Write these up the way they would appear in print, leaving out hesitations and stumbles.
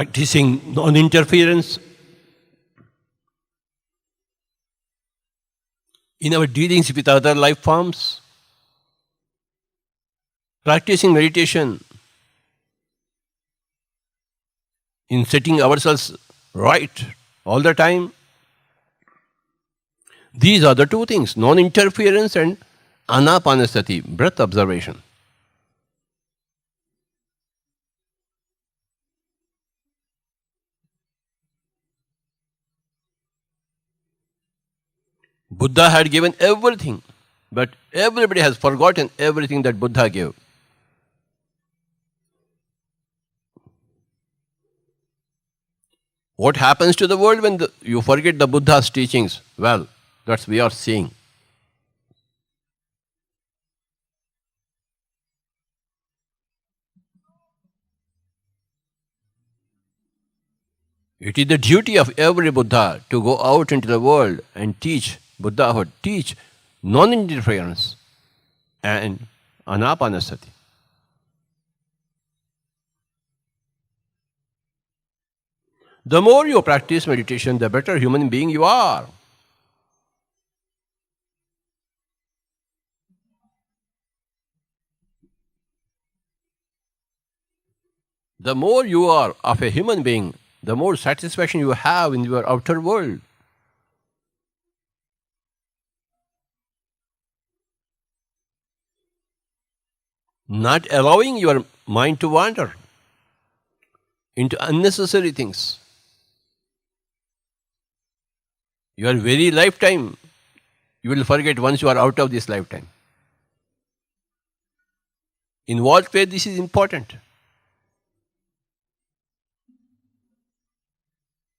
practicing non-interference in our dealings with other life forms, practicing meditation in setting ourselves right all the time. These are the two things, non-interference and anapanasati, breath observation. Buddha had given everything, but everybody has forgotten everything that Buddha gave. What happens to the world when you forget the Buddha's teachings? Well, that's we are seeing. It is the duty of every Buddha to go out into the world and teach Buddhahood, teach non-interference and anapanasati. The more you practice meditation, the better human being you are. The more you are of a human being, the more satisfaction you have in your outer world. Not allowing your mind to wander into unnecessary things. Your very lifetime, you will forget once you are out of this lifetime. In what way this is important?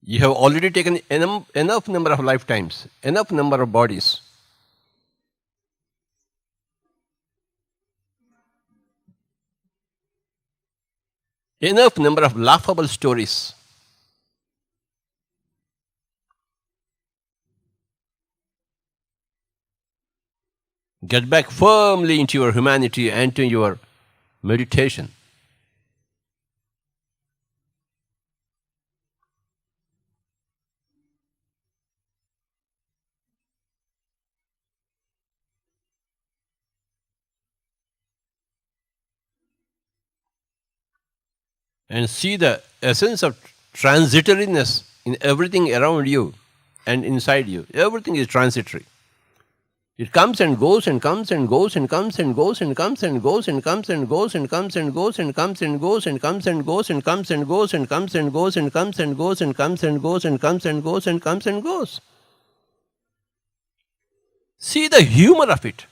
You have already taken enough number of lifetimes, enough number of bodies. Enough number of laughable stories. Get back firmly into your humanity and to your meditation. And see the essence of transitoriness in everything around you and inside you. Everything is transitory. It comes and goes and comes and goes and comes and goes and comes and goes and comes and goes and comes and goes and comes and goes and comes and goes and comes and goes and comes and goes and comes and goes and comes and goes and comes and goes and comes and goes. See the humor of it.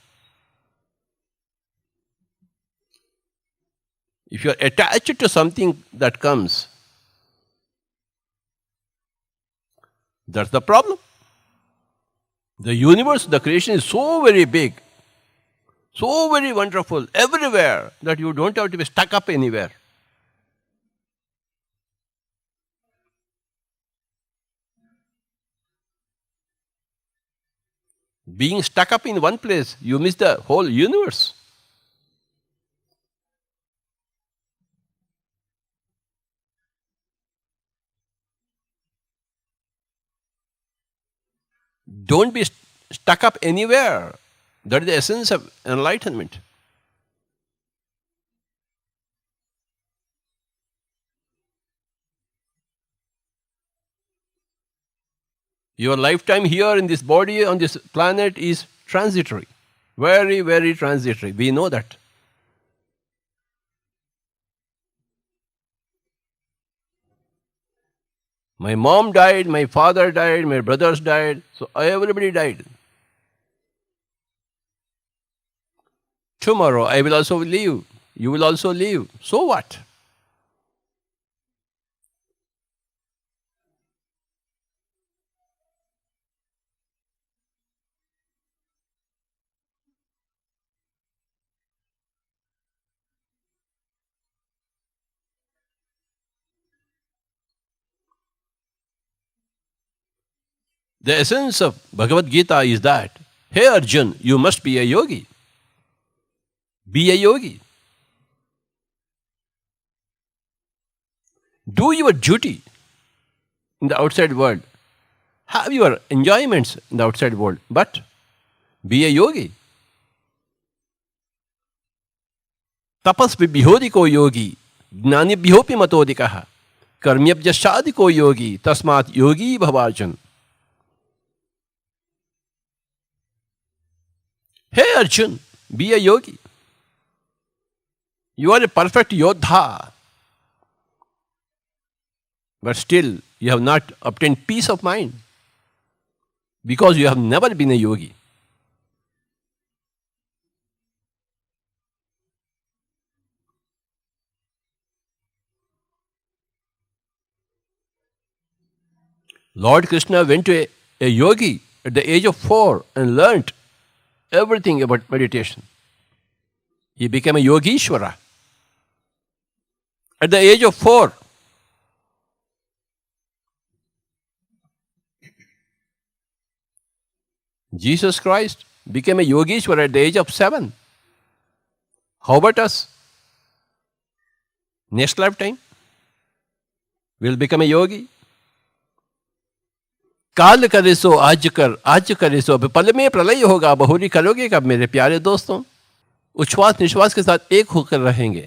If you are attached to something that comes, that's the problem. The universe, the creation is so very big, so very wonderful, everywhere, that you don't have to be stuck up anywhere. Being stuck up in one place, you miss the whole universe. Don't be stuck up anywhere. That is the essence of enlightenment. Your lifetime here in this body, on this planet, is transitory. Very, very transitory. We know that. My mom died, my father died, my brothers died, so everybody died. Tomorrow I will also leave. You will also leave. So what? The essence of Bhagavad Gita is that, hey Arjun, you must be a yogi. Be a yogi. Do your duty in the outside world. Have your enjoyments in the outside world. But be a yogi. तपस्विभ्योऽधिको योगी ज्ञानिभ्योऽपि मतोऽधिकः कर्म्यभ्यश्चाधिको योगी तस्मात् योगी भवार्जुन. Hey Arjun, be a yogi. You are a perfect yodha. But still, you have not obtained peace of mind because you have never been a yogi. Lord Krishna went to a yogi at the age of 4 and learnt everything about meditation. He became a Yogishwara at the age of 4. Jesus Christ became a Yogishwara at the age of 7. How about us? Next lifetime, we'll become a yogi. काल करे सो आज करे सो पल में प्रलय होगा बहुरी करोगे कब मेरे प्यारे दोस्तों. उच्छ्वास निश्वास के साथ एक होकर रहेंगे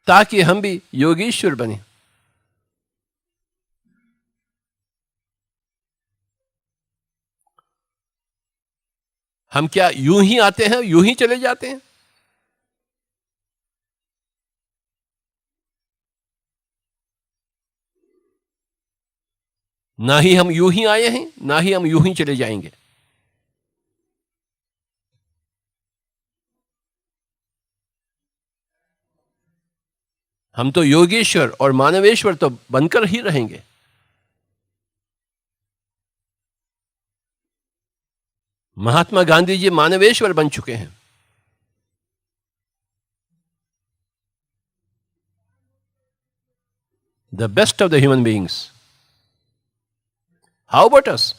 ताकि हम भी योगीश्वर बने. हम क्या यूं ही आते हैं यूं ही चले जाते हैं? ना ही हम यूं ही आए हैं ना ही हम यूं ही चले जाएंगे. हम तो योगेश्वर और मानवेश्वर तो बनकर ही रहेंगे. महात्मा गांधी जी मानवेश्वर बन चुके हैं. The best of the human beings. How about us?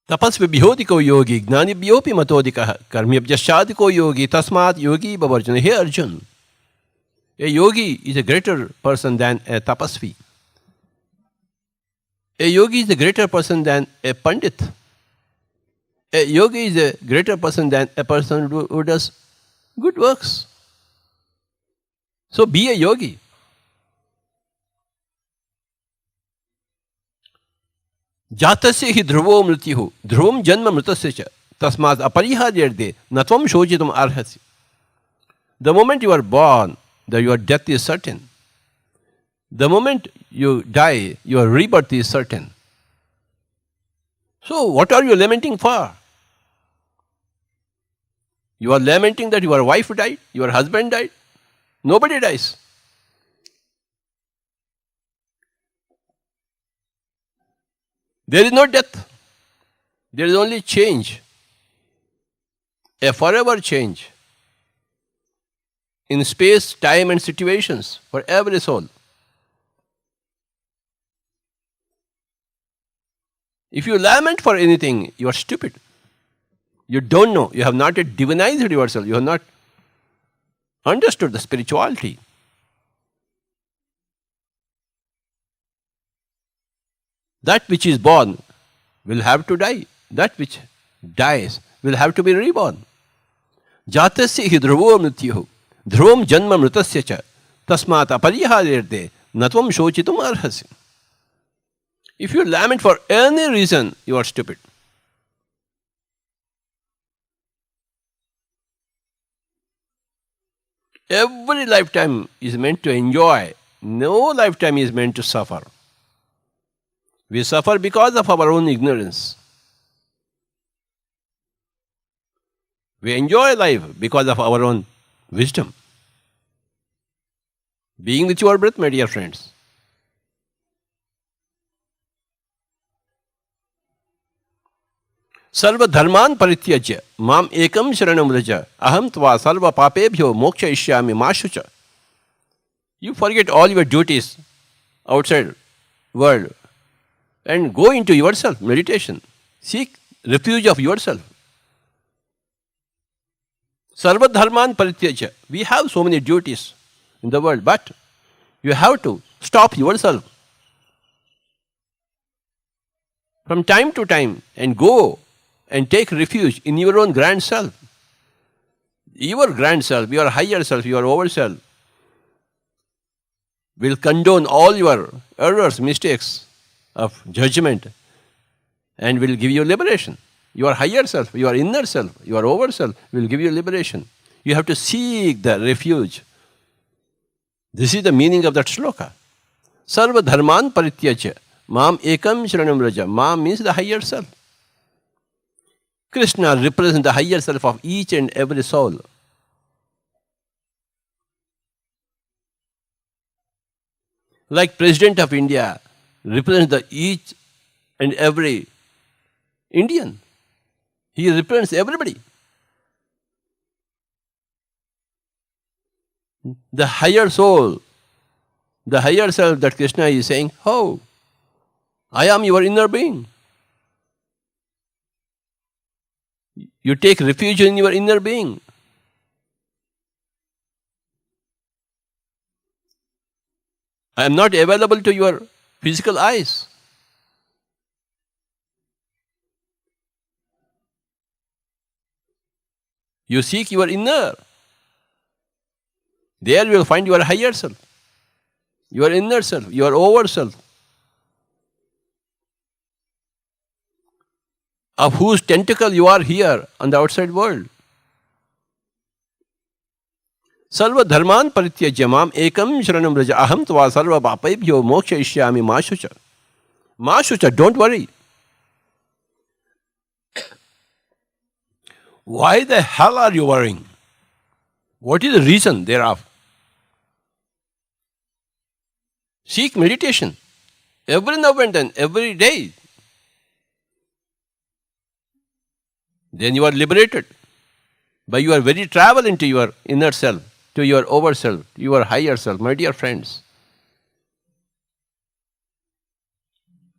तपस्विभ्योऽधिको योगी ज्ञानिभ्योऽपि मतोऽधिकः कर्म्यभ्यश्चाधिको योगी तस्मात् योगी भव Arjun. Hey Arjun, a yogi is a greater person than a tapasvi. A yogi is a greater person than a pandit. A yogi is a greater person than a person who does good works. So be a yogi. जातस्य हि ध्रुवो मृत्युः ध्रुवं जन्म मृतस्य च तस्मात् अपरिहार्यर्थे न त्वं शोचितुम् अर्हसि. The moment you are born, that your death is certain. The moment you die, your rebirth is certain. So what are you lamenting for? You are lamenting that your wife died, your husband died. Nobody dies. There is no death. There is only change. A forever change in space, time and situations for every soul. If you lament for anything, you are stupid. You don't know. You have not yet divinized yourself. You have not understood the spirituality. That which is born will have to die. That which dies will have to be reborn. Jatasya hi dhruvo mrityuh dhruvam janma mritasya cha tasmat apariharyarthe na tvam shochitum arhasi. If you lament for any reason, you are stupid. Every lifetime is meant to enjoy. No lifetime is meant to suffer. We suffer because of our own ignorance. We enjoy life because of our own wisdom. Being with your breath, my dear friends. सर्व धर्मान परित्यज्य माम एकम शरणम व्रज अहम त्वा सर्व पापेभ्यो मोक्षयिष्यामि मा शुच. You forget all your duties outside world and go into yourself, meditation. Seek refuge of yourself. Sarva dharman parityaja. We have so many duties in the world, but you have to stop yourself from time to time and go and take refuge in your own grand self. Your grand self, your higher self, your over self will condone all your errors, mistakes of judgment and will give you liberation. Your higher self, your inner self, your over self will give you liberation. You have to seek the refuge. This is the meaning of that shloka. Sarva dharman parityaja mam ekam sharanam vraja. Mam means the higher self. Krishna represents the higher self of each and every soul. Like President of India represents the each and every Indian. He represents everybody. The higher soul, the higher self that Krishna is saying, oh, I am your inner being. You take refuge in your inner being. I am not available to your physical eyes. You seek your inner. There you will find your higher self, your inner self, your over self, of whose tentacle you are here on the outside world. Sarva dharman parityajya mam ekam sharanam vraja aham tva sarva papayabhyo mokshayishyami ma shucha. Ma shucha, don't worry. Why the hell are you worrying? What is the reason thereof? Seek meditation every now and then, every day. Then you are liberated by your very travel into your inner self, to your over self, your higher self, my dear friends.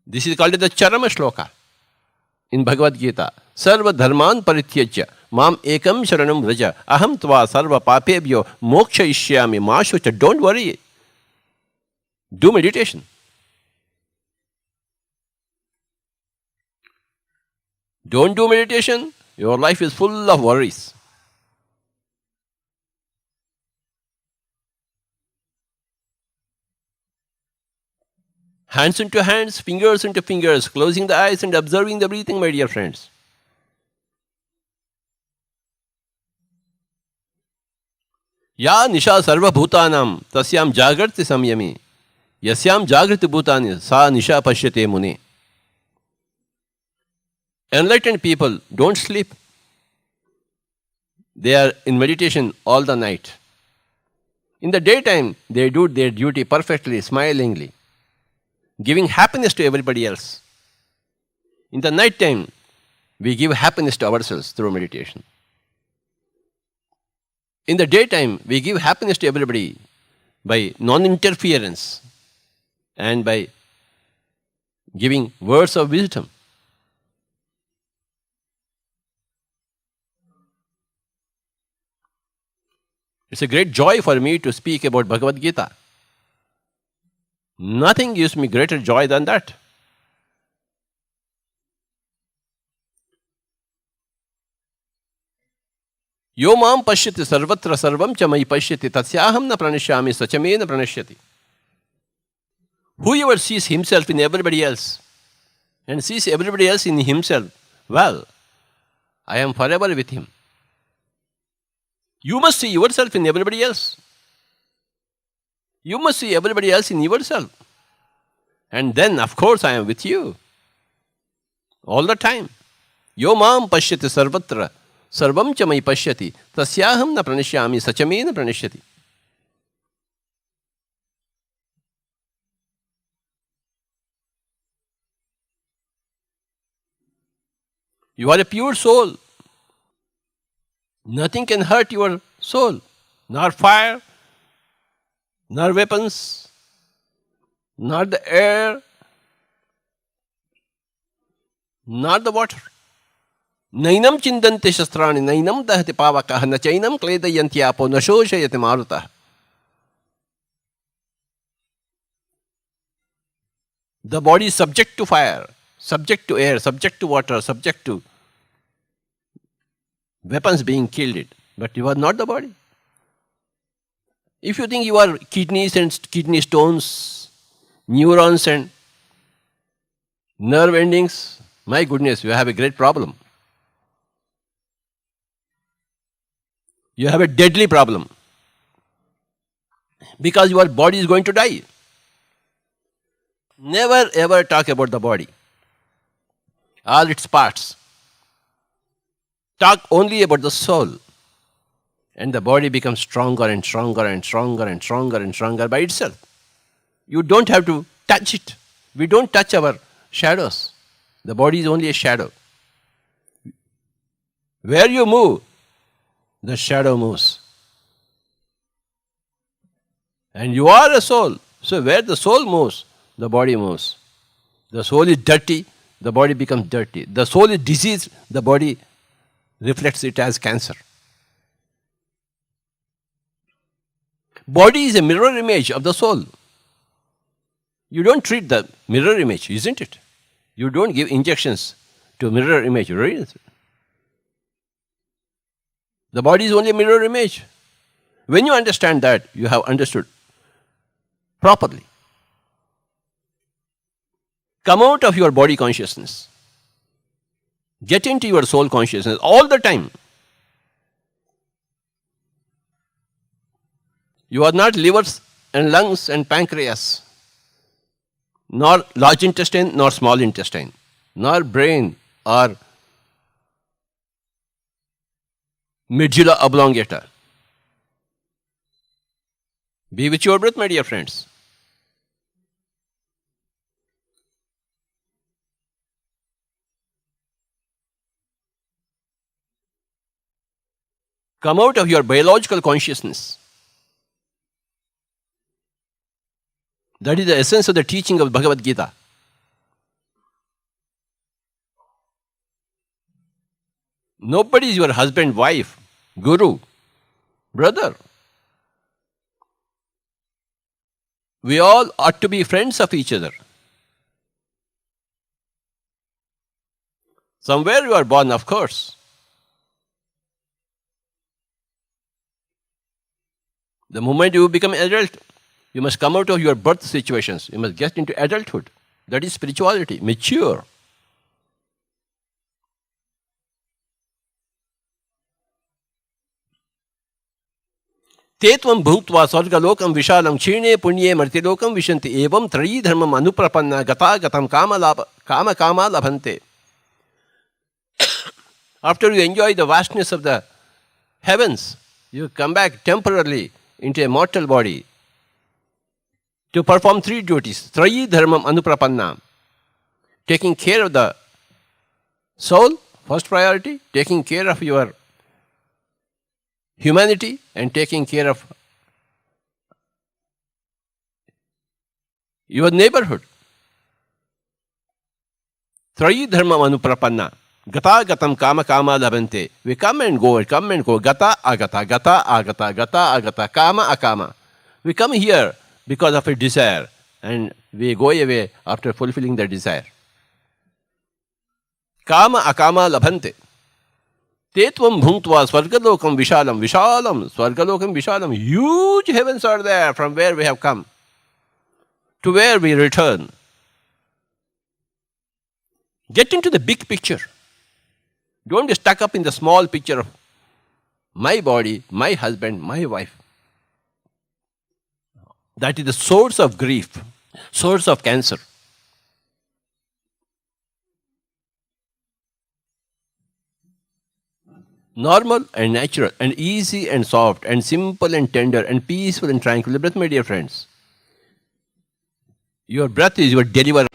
This is called the Charama Shloka in Bhagavad Gita. Sarva dharman parityajya mam ekam sharanam vraja aham tva sarva papebhyo mokshayishyami ma shucha. Don't worry. Do meditation. Don't do meditation, your life is full of worries. Hands into hands, fingers into fingers, closing the eyes and observing the breathing, my dear friends. Ya nisha sarva bhutanam tasyam jagrati samyami yasyam jagrati bhutani sa nisha pashyate muni. Enlightened people don't sleep. They are in meditation all the night. In the daytime, they do their duty perfectly, smilingly, giving happiness to everybody else. In the night time, we give happiness to ourselves through meditation. In the daytime, we give happiness to everybody by non-interference and by giving words of wisdom. It's a great joy for me to speak about Bhagavad Gita. Nothing gives me greater joy than that. Yo mam pashyati sarvatra sarvam cha mai pashyati tatsyaham na pranishyami sachame na pranishyati. Whoever sees himself in everybody else and sees everybody else in himself, well, I am forever with him. You must see yourself in everybody else. You must see everybody else in yourself. And then, of course, I am with you. All the time. Yo mam pashyati sarvatra sarvam cha mai pashyati tasyaham na pranishyami sachame na pranishyati. You are a pure soul. Nothing can hurt your soul, nor fire, nor weapons, not the air, not the water. Nainam chindante shastrani, nainam dahati pavakah, na chainam kledayanti apo, na shoshayati marutah. The body is subject to fire, subject to air, subject to water, subject to weapons being killed it. But you are not the body. If you think you are kidneys and kidney stones, neurons and nerve endings, my goodness, you have a great problem. You have a deadly problem. Because your body is going to die. Never ever talk about the body, all its parts. Talk only about the soul. And the body becomes stronger and stronger and stronger and stronger and stronger by itself. You don't have to touch it. We don't touch our shadows. The body is only a shadow. Where you move, the shadow moves. And you are a soul. So where the soul moves, the body moves. The soul is dirty, the body becomes dirty. The soul is diseased, the body reflects it as cancer. Body is a mirror image of the soul. You don't treat the mirror image, isn't it? You don't give injections to mirror image, right? The body is only a mirror image. When you understand that, you have understood properly. Come out of your body consciousness. Get into your soul consciousness all the time. You are not livers and lungs and pancreas, nor large intestine, nor small intestine, nor brain or medulla oblongata. Be with your breath, my dear friends. Come out of your biological consciousness. That is the essence of the teaching of Bhagavad Gita. Nobody is your husband, wife, guru, brother. We all ought to be friends of each other. Somewhere you are born, of course. The moment you become adult, you must come out of your birth situations. You must get into adulthood. That is spirituality, mature. Tetvam bhutva sargalokam vishalam chine punye martilokam vishanti evam trayi dharmam anuprapanna gata gatam kama kama labhante. After you enjoy the vastness of the heavens, you come back temporarily into a mortal body to perform three duties. Trayi dharmam anuprapanna. Taking care of the soul, first priority. Taking care of your humanity and taking care of your neighborhood. Trayi dharmam anuprapanna. Gata gatam kama kama labhante. We come and go, gata agata, gata agata, gata agata, kama akama. We come here because of a desire and we go away after fulfilling the desire. Kama akama labhante. Tetvam bhuntva swargalokam vishalam, vishalam, swargalokam vishalam. Huge heavens are there from where we have come to where we return. Get into the big picture. Don't be stuck up in the small picture of my body, my husband, my wife. That is the source of grief, source of cancer. Normal and natural and easy and soft and simple and tender and peaceful and tranquil breath, my dear friends. Your breath is your deliverer.